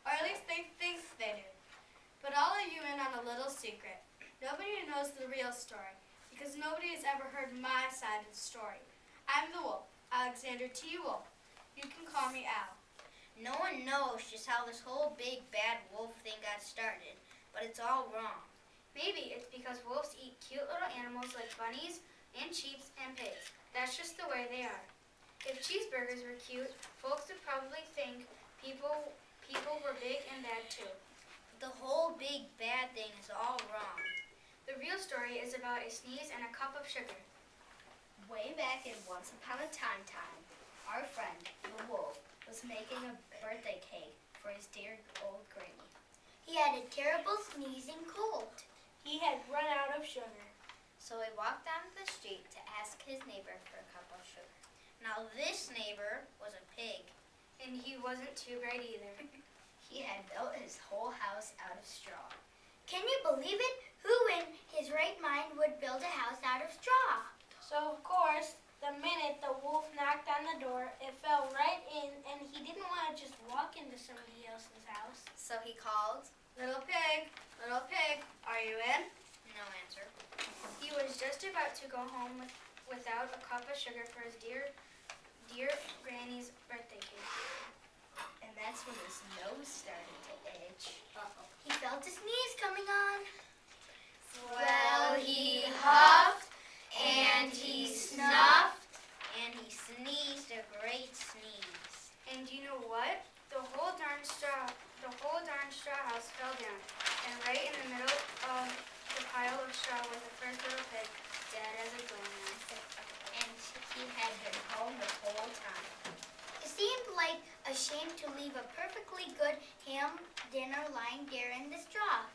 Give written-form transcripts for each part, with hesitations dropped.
or at least they think they do. But I'll let you in on a little secret. Nobody knows the real story, because nobody has ever heard my side of the story. I'm the wolf, Alexander T. Wolf. You can call me Al. No one knows just how this whole big bad wolf thing got started, but it's all wrong. Maybe it's because wolves eat cute little animals like bunnies and sheep and pigs. That's just the way they are. If cheeseburgers were cute, folks would probably think people were big and bad too. The whole big bad thing is all wrong. The real story is about a sneeze and a cup of sugar. Way back in Once Upon a Time, our friend, the wolf, was making a birthday cake for his dear old granny. He had a terrible sneezing cold. He had run out of sugar. So he walked down the street to ask his neighbor for a cup of sugar. Now this neighbor was a pig. And he wasn't too bright either. He had built his whole house out of straw. Can you believe it? Who in his right mind would build a house out of straw? So, of course, the minute the wolf knocked on the door, it fell right in, and he didn't want to just walk into somebody else's house. So he called. Little pig, are you in? No answer. He was just about to go home without a cup of sugar for his dear granny's birthday cake. And that's when his nose started to itch. He felt a sneeze coming on. Well, he huffed, and he snuffed, and he sneezed a great sneeze. And you know what? The whole darn straw house fell down, and right in the middle of the pile of straw was the first little pig, dead as a doormat. And he had been home the whole time. It seemed like a shame to leave a perfectly good ham dinner lying there in the straw.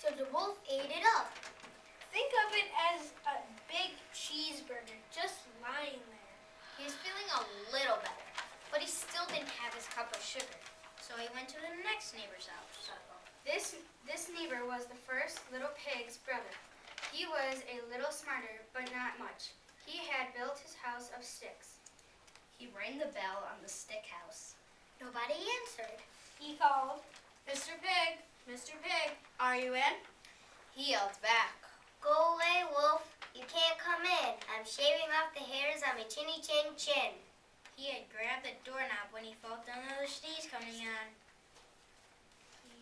So the wolf ate it up. Think of it as a big cheeseburger just lying there. He was feeling a little better, but he still didn't have his cup of sugar. So he went to the next neighbor's house. This neighbor was the first little pig's brother. He was a little smarter, but not much. He had built his house of sticks. He rang the bell on the stick house. Nobody answered. He called, Mr. Pig, are you in? He yelled back. Go away, wolf. You can't come in. I'm shaving off the hairs on my chinny chin chin. He had grabbed the doorknob when he felt another sneeze coming on.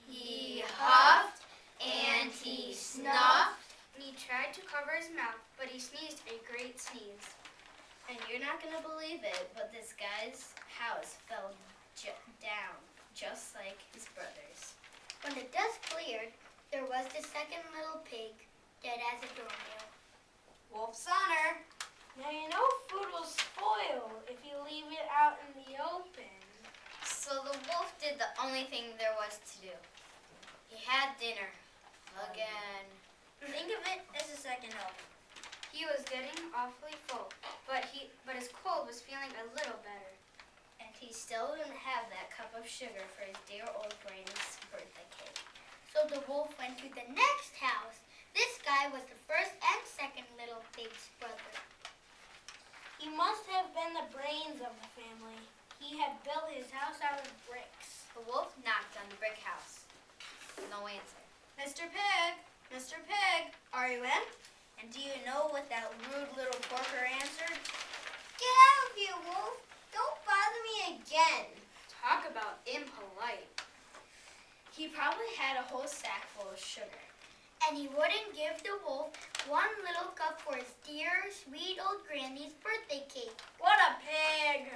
He huffed and he snuffed. And he tried to cover his mouth, but he sneezed a great sneeze. And you're not going to believe it, but this guy's house fell down, just like his brother's. When the dust cleared, there was the second little pig, dead as a doornail. Wolf's honor. Now you know food will spoil if you leave it out in the open. So the wolf did the only thing there was to do. He had dinner. Again. Think of it as a second helping. He was getting awfully full, but his cold was feeling a little better. And he still didn't have that cup of sugar for his dear old granny's birthday cake. So the wolf went to the next house. This guy was the first and second little pig's brother. He must have been the brains of the family. He had built his house out of bricks. The wolf knocked on the brick house. No answer. Mr. Pig, are you in? And do you know what that rude little porker answered? Get out of here, wolf. Don't bother me again. Talk about impolite. He probably had a whole sack full of sugar. And he wouldn't give the wolf one little cup for his dear, sweet old granny's birthday cake. What a pig!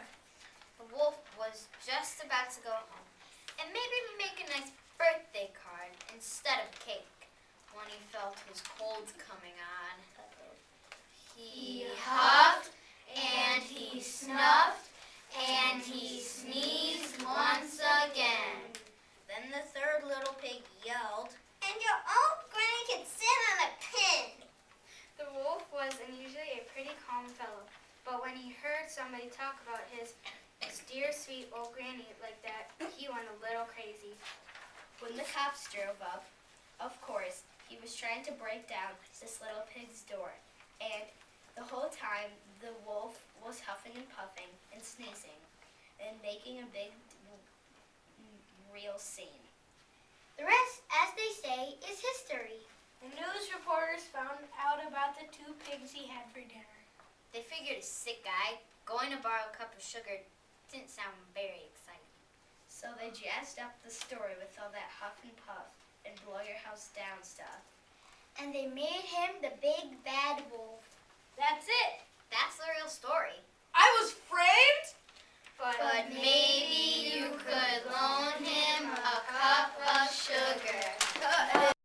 The wolf was just about to go home and maybe make a nice birthday card instead of cake when he felt his cold coming on. He huffed and he snuffed and he sneezed once again. Then the third little pig yelled, And your old granny can sit on a pin. The wolf was usually a pretty calm fellow, but when he heard somebody talk about his dear sweet old granny like that, he went a little crazy. When the cops drove up, of course, he was trying to break down this little pig's door. And the whole time, the wolf was huffing and puffing and sneezing and making a big, real scene. The rest, as they say, is history. The news reporters found out about the 2 pigs he had for dinner. They figured a sick guy going to borrow a cup of sugar didn't sound very exciting. So they jazzed up the story with all that huff and puff and blow your house down stuff. And they made him the big bad wolf. That's it!